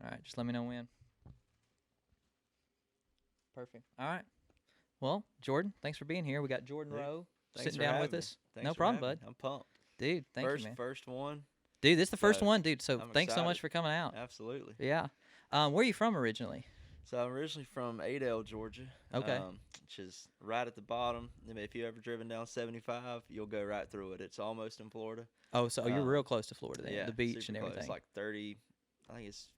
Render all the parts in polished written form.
All right, just let me know when. Perfect. All right. Well, Jordan, thanks for being here. We got Jordan Dude, Rowe thanks sitting for down with having me. us. Thanks No for problem, having me. bud. I'm pumped. Dude, thank you, man. First one. Dude, this is the first So one, dude. So I'm thanks so much excited. for coming out. Absolutely. Yeah. Where are you from originally? So I'm originally from Adel, Georgia, Okay. which is right at the bottom. I mean, if you ever driven down 75, you'll go right through it. It's almost in Florida. Oh, so you're real Um, close to Florida then, yeah, the beach super and close, everything. like 30. I think it's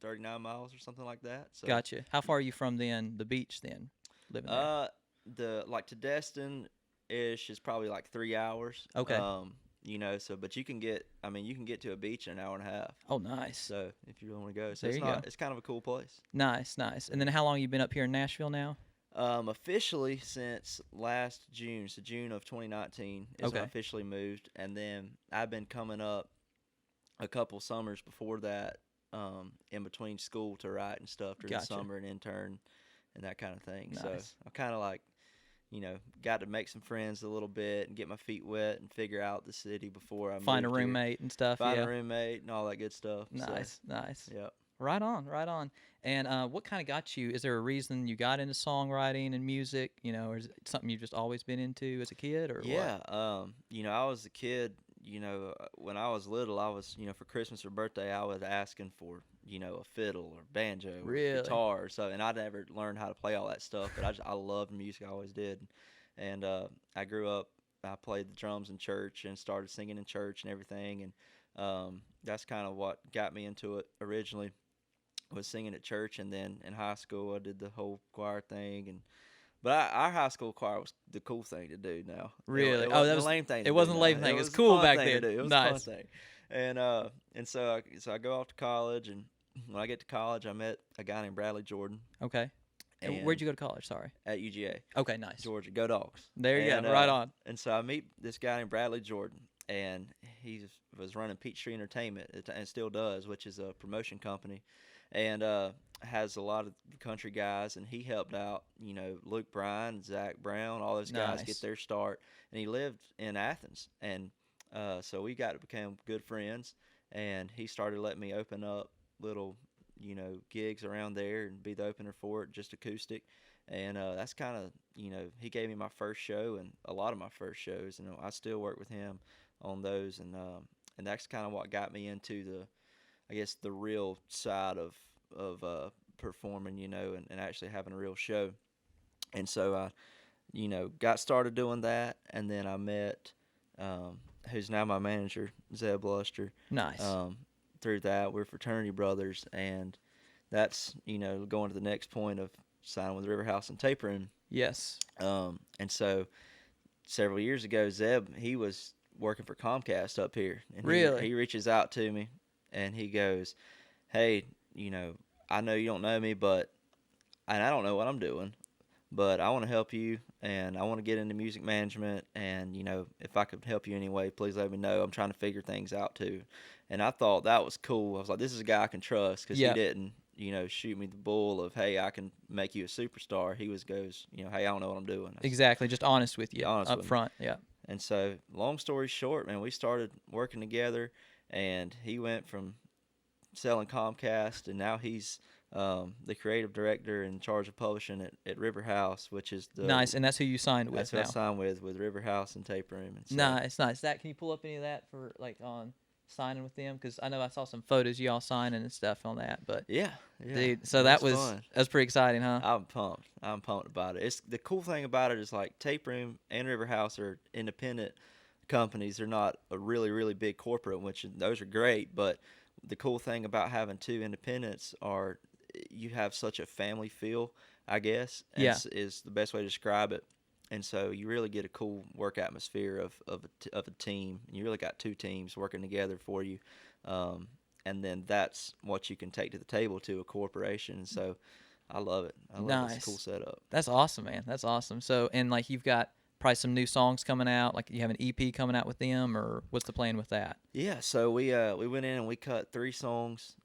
39 miles or something like that. So, Gotcha. How far are you from then, the beach then, living there? uh, the like to Destin ish is probably like 3 hours. Okay. So but you can get, I mean, you can get to a beach in an hour and a half. Oh, nice. So if you really want to go, so There it's you not, go. it's kind of a cool place. Nice, nice. So, And then how long you been up here in Nashville now? officially since last June, so June of 2019 is when I Okay. officially moved, and then I've been coming up a couple summers before that, in between school to write and stuff during the Gotcha. summer and intern and that kind of thing. So Nice. I kind of like, got to make some friends a little bit and get my feet wet and figure out the city before I Find a moved here. roommate and stuff. Find a Yeah. roommate and all that good stuff. So, Nice, nice. yeah. Right on, right on. And what kind of got you? Is there a reason you got into songwriting and music? Or is it something you've just always been into as a kid, or what? Yeah, I was a kid, when I was little, I was, for Christmas or birthday, I was asking for, a fiddle or banjo or Really? guitar or so, and I never learned how to play all that stuff, but I loved music, I always did. And I grew up, I played the drums in church and started singing in church and everything, and that's kind of what got me into it originally, was singing at church, and then in high school, I did the whole choir thing, and but our high school choir was the cool thing to do. Now Really? it Oh, wasn't that the was. lame thing It to do. wasn't a Now lame it thing. It was was a cool fun back thing to then. do. It was a fun Nice. thing, and so I go off to college, and when I get to college, I met a guy named Bradley Jordan, Okay. And where'd and you go to college? Sorry. at UGA, Okay, nice. Georgia, go Dogs. There you And go. Right on. so I meet this guy named Bradley Jordan, and he was running Peachtree Entertainment, and still does, which is a promotion company, and has a lot of country guys, and he helped out, Luke Bryan, Zach Brown, all those guys get Nice. their start, and he lived in Athens, and so we got to become good friends, and he started letting me open up little, gigs around there and be the opener for it, just acoustic, and that's kind of, he gave me my first show and a lot of my first shows, and I still work with him on those, and that's kind of what got me into the, I guess, the real side of performing, and actually having a real show. And so I, got started doing that, and then I met, who's now my manager, Zeb Luster. Nice. Um, Through that, we're fraternity brothers, and that's, going to the next point of signing with River House and Tape Room. Yes. And so several years ago, Zeb, he was working for Comcast up here, and Really? he reaches out to me, and he goes, "Hey, I know you don't know me, and I don't know what I'm doing, but I want to help you, and I want to get into music management, and if I could help you anyway, please let me know. I'm trying to figure things out too." And I thought that was cool. I was like, this is a guy I can trust, because he Yeah. didn't, shoot me the bull of, hey, I can make you a superstar. He goes, hey, I don't know what I'm doing. Exactly. Just honest with you Honest up with me. front. Yeah. And so, long story short, man, we started working together, and he went from selling Comcast, and now he's the creative director in charge of publishing at River House, which is Nice. And that's who you signed with that's who I now. signed with River House and Tape Room, and so Nice, nice. Zach, can you pull up any of that for like on signing with them? Because I know I saw some photos of y'all signing and stuff on that. But yeah, dude, so it that was was fun. that was pretty exciting, huh? I'm pumped. I'm pumped about it. It's the cool thing about it is, like, Tape Room and River House are independent companies. They're not a really, really big corporate, which those are great. But the cool thing about having two independents are you have such a family feel, I guess, Yeah. is the best way to describe it. And so you really get a cool work atmosphere of a team. And you really got two teams working together for you. Um, and then that's what you can take to the table to a corporation. So I love it. I love it. It's a cool Nice. setup. That's awesome, man. That's awesome. So, and like you've got probably some new songs coming out. Like you have an EP coming out with them, or what's the plan with that? Yeah, so we went in and we cut 3 songs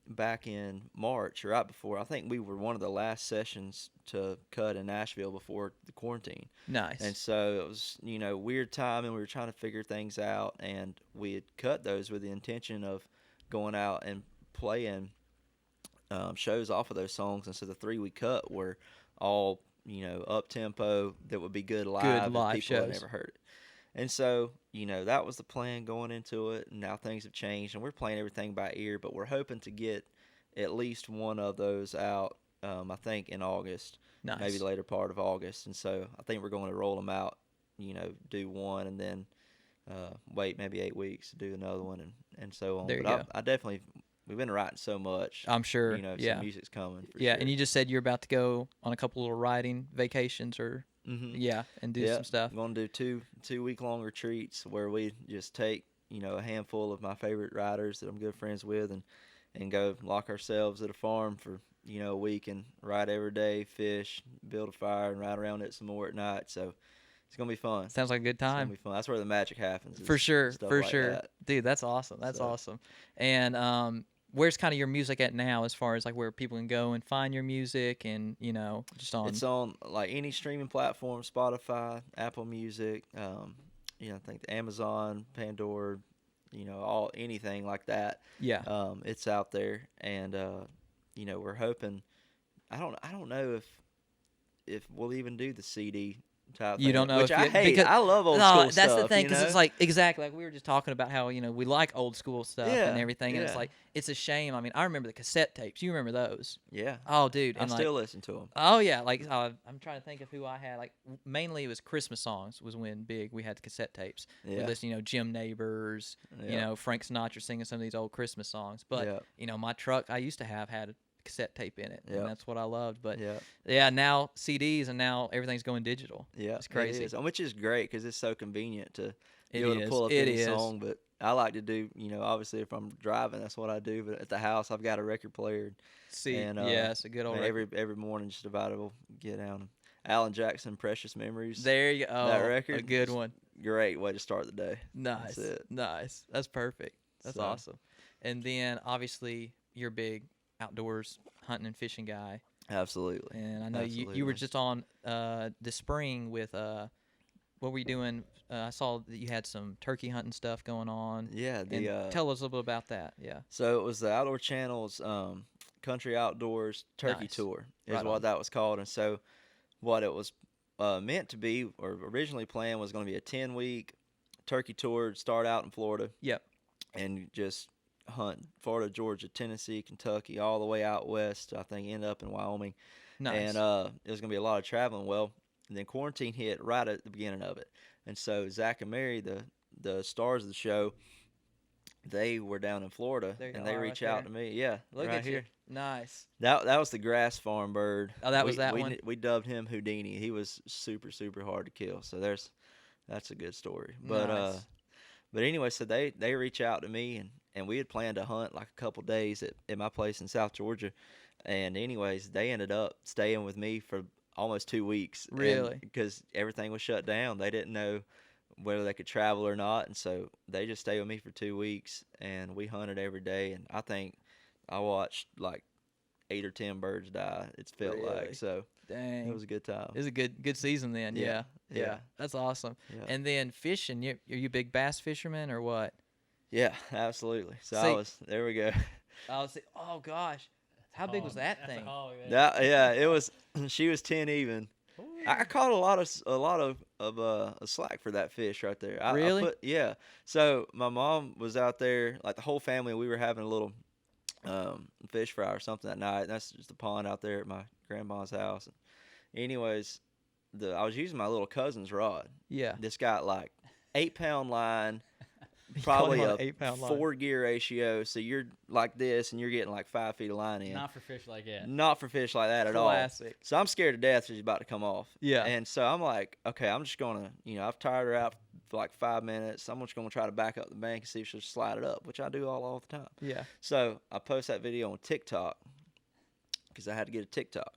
back in March, right before. I think we were one of the last sessions to cut in Nashville before the quarantine. And Nice. so it was, weird time, and we were trying to figure things out, and we had cut those with the intention of going out and playing shows off of those songs, and so the three we cut were all up tempo that would be good Good live if live people had shows. never heard it. And so that was the plan going into it. And now things have changed, and we're playing everything by ear, but we're hoping to get at least one of those out. I think in August, maybe Nice. later part of August, and so I think we're going to roll them out. Do one and then wait maybe 8 weeks to do another one, and so on. There you But go. I definitely we've been writing so much. I'm sure. Some Yeah. music's coming for Yeah, sure. and you just said you're about to go on a couple of writing vacations or yeah, and do Yeah, some stuff. I'm going to do 2 week long retreats where we just take a handful of my favorite writers that I'm good friends with, and go lock ourselves at a farm for a week and write every day, fish, build a fire, and ride around it some more at night. So it's gonna be fun. Sounds like a good It's gonna time. be fun. That's where the magic happens. For Is sure, stuff for like sure. that. Dude, that's awesome. That's So awesome. And where's kind of your music at now as far as like where people can go and find your music and, just on it's on like any streaming platform: Spotify, Apple Music. I think the Amazon, Pandora. All anything like that. Yeah. It's out there, and we're hoping. I don't know if we'll even do the CD type You thing, don't know which if I you hate. because I love old no, school that's stuff. the thing you because it's know? like exactly like we were just talking about how we like old school stuff and Yeah, everything, and it's yeah. like it's a shame. I mean, I remember the cassette tapes. You remember those? Yeah, Oh, dude, I and like still listen to them. oh yeah, like I'm trying to think of who I had. Like mainly it was Christmas songs was when big we had cassette tapes. We Yeah, listened, Jim Neighbors, yeah, Frank Sinatra singing some of these old Christmas songs. But yeah, my truck I used to have had a cassette tape in it, and yeah, that's what I loved. But yeah, yeah, now CDs and now everything's going digital. yeah. It's crazy. It is, which is great because it's so convenient to be It able to is. pull up It any is. song. But I like to do, obviously if I'm driving, that's what I do. But at the house, I've got a record player, See, and yes, a good old man, record. every morning just about to get down. Alan Jackson, "Precious Memories." There you go. That Oh, record, a good just one. great way to start the day. Nice. That's it. Nice. That's perfect. That's So, awesome. And then obviously you're a big outdoors hunting and fishing guy. absolutely. And I know you were Absolutely. just on this spring with what were you doing? I saw that you had some turkey hunting stuff going on. Yeah, And the tell us a little bit about that. Yeah. so it was the Outdoor Channel's Country Outdoors Turkey Nice. Tour is Right what on. that was called, and so what it was meant to be or originally planned was going to be a 10-week turkey tour. Start out in Florida Yep. and just hunt Florida, Georgia, Tennessee, Kentucky, all the way out west. I think end up in Wyoming, Nice. and it was going to be a lot of traveling. Well, and then quarantine hit right at the beginning of it, and so Zach and Mary, the stars of the show, they were down in Florida, There you and go. they Oh, right reach out there. to me. Yeah, Look right at here. you. Nice. That was the grass farm bird. Oh, that was we, that we, one? We dubbed him Houdini. He was super super hard to kill. So that's a good story. But Nice. but anyway, so they reach out to me, and we had planned to hunt like a couple days at my place in South Georgia. And anyways, they ended up staying with me for almost 2 weeks. Really? Because everything was shut down. They didn't know whether they could travel or not, and so they just stayed with me for 2 weeks, and we hunted every day. And I think I watched like 8 or 10 birds die. It felt Really? like so. Dang. It was a good time. It was a good season then. Yeah, Yeah. yeah. That's awesome. Yeah, And then fishing, are you a big bass fisherman or what? yeah, absolutely. So See- I was there. We go. I was oh gosh. How big was that thing? Yeah, it was. She was 10 even. I caught a lot of slack for that fish right there. Really? Yeah. So my mom was out there, like the whole family. We were having a little fish fry or something that night. That's just a pond out there at my grandma's house. Anyways, I was using my little cousin's rod. Yeah. This got like 8-pound line, You caught probably him on a an 8-pound line. 4-gear ratio. So you're like this, and you're getting like 5 feet of line in. Not for fish like that. Not for fish like that at all. Classic. So I'm scared to death she's about to come off. Yeah. And so I'm like, okay, I'm just gonna, I've tired her out for like 5 minutes. I'm just gonna try to back up the bank and see if she'll slide it up, which I do all the time. Yeah. So I post that video on TikTok because I had to get a TikTok.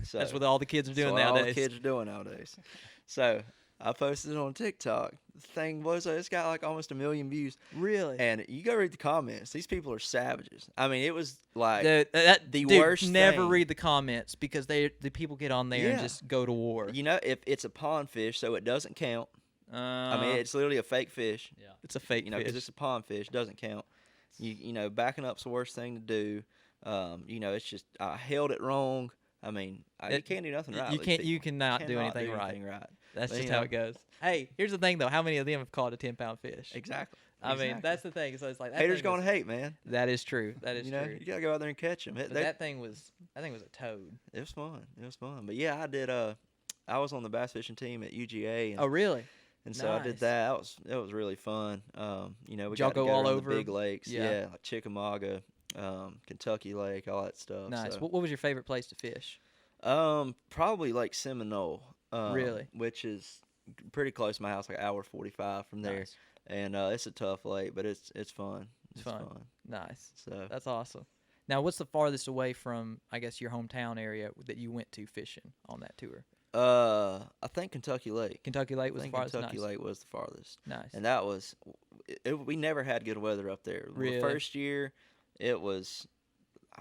So That's what all the kids are doing that's what nowadays. all the kids are doing nowadays. So I posted it on TikTok. The thing was, it's got like almost 1 million views. Really? And you go read the comments. These people are savages. I mean, it was like The the worst Never thing. read the comments because the people get on there and Yeah. just go to war. if it's a pond fish, so it doesn't count. I mean, Uh, it's literally a fake fish. Yeah. it's a fake Because fish. it's a pond fish, doesn't count. Backing up's the worst thing to do. You know, it's just I held it wrong. I mean, you can't do nothing right. You cannot do Cannot anything do right. anything right. That's But, just you how know, it goes. Hey, here's the thing though. How many of them have caught a 10-pound fish? exactly. I mean, Exactly. that's the thing. So it's like that Haters thing gonna was. hate, man. That is true. That is You know, true. you gotta go out there and catch them. But that thing was a toad. It was fun. It was fun. But yeah, I did. I was on the bass fishing team at UGA, Oh, really? and so I did Nice. that. That was really fun. You know, we Did y'all got to go go all around over? the big lakes. Yeah. Yeah, like Chickamauga, Kentucky Lake, all that stuff. Nice. So, What was your favorite place to fish? probably Lake Seminole, Really? which is pretty close to my house, like an hour 45 from there. Nice. And it's a tough lake, but it's fun. It's fun. fun. Nice. So That's awesome. Now, what's the farthest away from, I guess, your hometown area that you went to fishing on that tour? I think Kentucky Lake. Kentucky Lake was I the think farthest. Kentucky Nice. Lake was the farthest. Nice. And that was we never had good weather up there. Really? The first year, it was.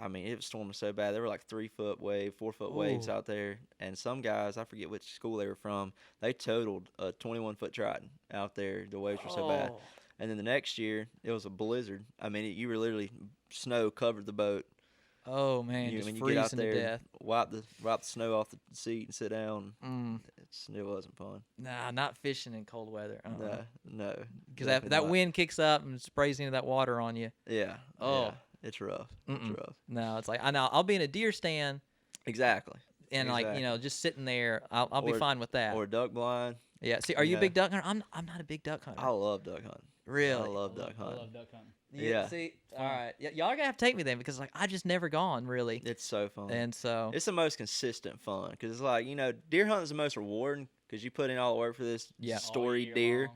I mean, it was storming so bad. There were like 3-foot wave, 4-foot waves Ooh. out there, and some guys, I forget which school they were from, they totaled a 21-foot Triton out there. The waves were so bad. Oh. And then the next year, it was a blizzard. I mean, you were literally snow covered the boat. Oh man, You just when you get out freezing to there, death. wipe the snow off the seat and sit down. Mm. It wasn't fun. Nah, not fishing in cold weather. No, Because definitely that not. wind kicks up and sprays into that water on you. Yeah. Oh. yeah, it's rough. It's Mm-mm. rough. No, it's like I know I'll be in a deer stand Exactly. and like Exactly. just sitting there. I'll be Or- fine with that. Or duck blind. Yeah. See, are you a Yeah. big duck hunter? I'm not a big duck hunter. I love duck hunting. Really? I love duck I hunting. love duck hunting. Yeah. See, all right. Y'all are gonna have to take me then because like I just never gone really, It's so fun. and so It's the most consistent fun because it's like deer hunting is the most rewarding because you put in all the work for this Yeah. All storied year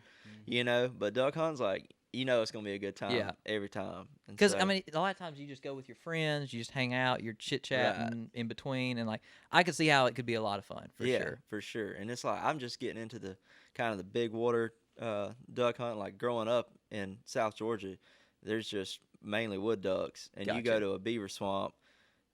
deer, long. But duck hunting's like it's gonna be a good time Yeah. every time. And because so- I mean a lot of times you just go with your friends, you just hang out, you're chit chatting in between, and like I could see how it could be a lot of fun for yeah, sure. for sure. And it's like I'm just getting into the kind of the big water duck hunting. Like growing up in South Georgia, there's just mainly wood ducks, and you go Gotcha. to a beaver swamp,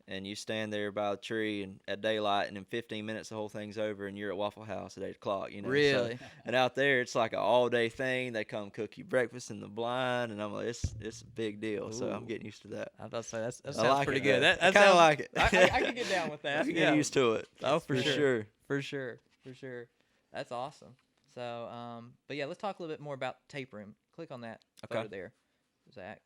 and you stand there by the tree and at daylight, and in 15 minutes the whole thing's over, and you're at Waffle House at 8 o'clock. So- Really? and out there, it's like an all day thing. They come cook you breakfast in the blind, and I'm like, it's a big deal. So I'm Ooh. getting used to that. I was about to say that I sounds like pretty it, good. though. That I kind of sounds- like it. I can get down with I that. can Yeah. get used to it. Oh, for sure. sure. For sure. For sure. That's awesome. So, but yeah, let's talk a little bit more about tape room. Click on that photo Okay. there, Zach.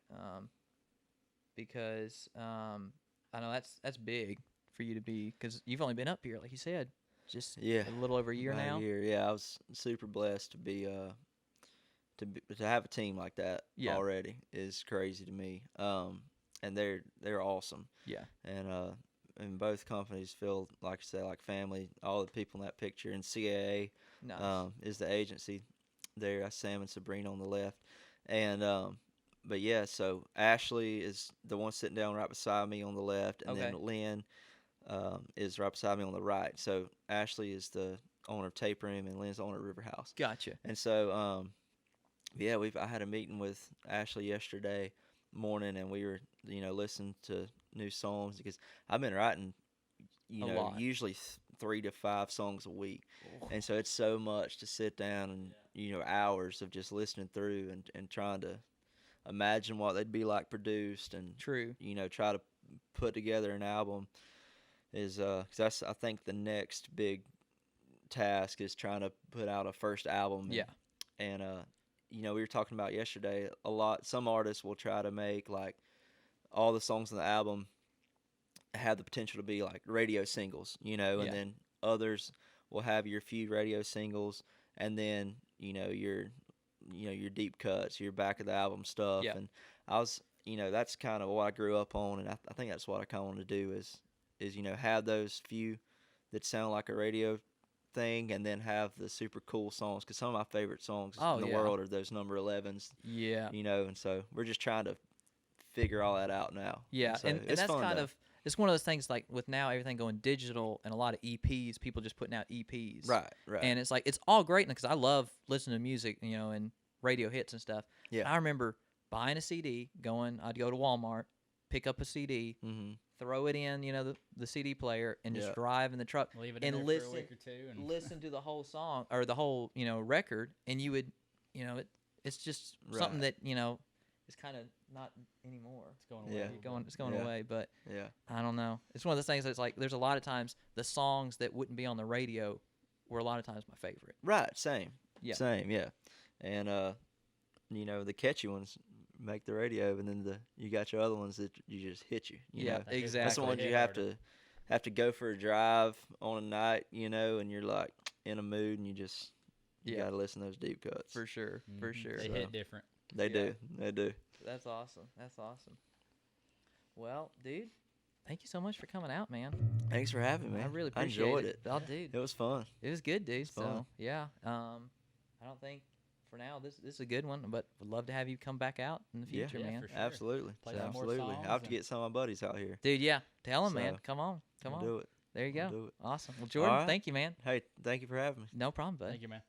Because I know that's big for you to be because you've only been up here, like you said, just Yeah. a little over a year About now. A year. Yeah, I was super blessed to be to have a team like that Yeah. already is crazy to me. And they're awesome. Yeah. And both companies feel like I said like family. All the people in that picture, and CAA Nice. is the agency there. That's Sam and Sabrina on the left, and but yeah, so Ashley is the one sitting down right beside me on the left, and Okay. then Lynn is right beside me on the right. So Ashley is the owner of Tape Room, and Lynn's the owner of River House. Gotcha. And so yeah, I had a meeting with Ashley yesterday morning, and we were listening to new songs because I've been writing A lot. usually 3 to 5 songs a week, and so it's so much to sit down and hours of just listening through and trying to imagine what they'd be like produced, and True. try to put together an album is because that's I think the next big task is trying to put out a first album. Yeah. And we were talking about yesterday some artists will try to make like all the songs on the album have the potential to be like radio singles, and Yeah. then others will have your few radio singles, and then your deep cuts, your back of the album stuff. Yeah. And I was that's kind of what I grew up on, and I think that's what I kind of want to do is have those few that sound like a radio thing, and then have the super cool songs, because some of my favorite songs Oh, in the yeah. world are those number 11s, Yeah. and so we're just trying to figure all that out now. Yeah, so and it's that's fun, kind though. of it's one of those things like with now everything going digital and a lot of EPs, people just putting out EPs. right. And it's like it's all great because I love listening to music, and radio hits and stuff. Yeah. I remember buying a CD, I'd go to Walmart, pick up a CD, Mm-hmm. throw it in, the CD player, and just Yeah. drive in the truck Leave it and in there for a week or two. And listen to the whole song or the whole, record, and you would, it's just something Right. that, it's kind of not anymore. It's going Yeah. away. It's going Yeah. away, but Yeah. I don't know. It's one of those things that's like there's a lot of times the songs that wouldn't be on the radio were a lot of times my favorite. Right. Same. Yeah. Same. Yeah. And you know, the catchy ones make the radio, and then you got your other ones that you just hit you. You Yeah, know? That hit- exactly. That's the ones hit you have harder. to go for a drive on a night, you know, and you're like in a mood, and you Yeah. gotta listen to those deep cuts. For sure. For Mhm. sure. They So- hit different. They Yeah. do. They do. That's awesome. That's awesome. Well, dude, thank you so much for coming out, man. Thanks for having me. I really appreciate enjoyed it. it. Oh, Yeah. dude, It was fun. it was good, dude. It's fun. So yeah, I don't think for now this is a good one, but would love to have you come back out in the Yeah. future, Yeah, man. for sure. Absolutely. Play some more Absolutely. songs I'll have to and- get some of my buddies out here. Dude, yeah, tell him, man. So, Come on, We'll on. do it. There you We'll go. do it. Awesome. Well, Jordan, right. thank you, man. Hey, thank you for having me. No problem, bud. Thank you, man.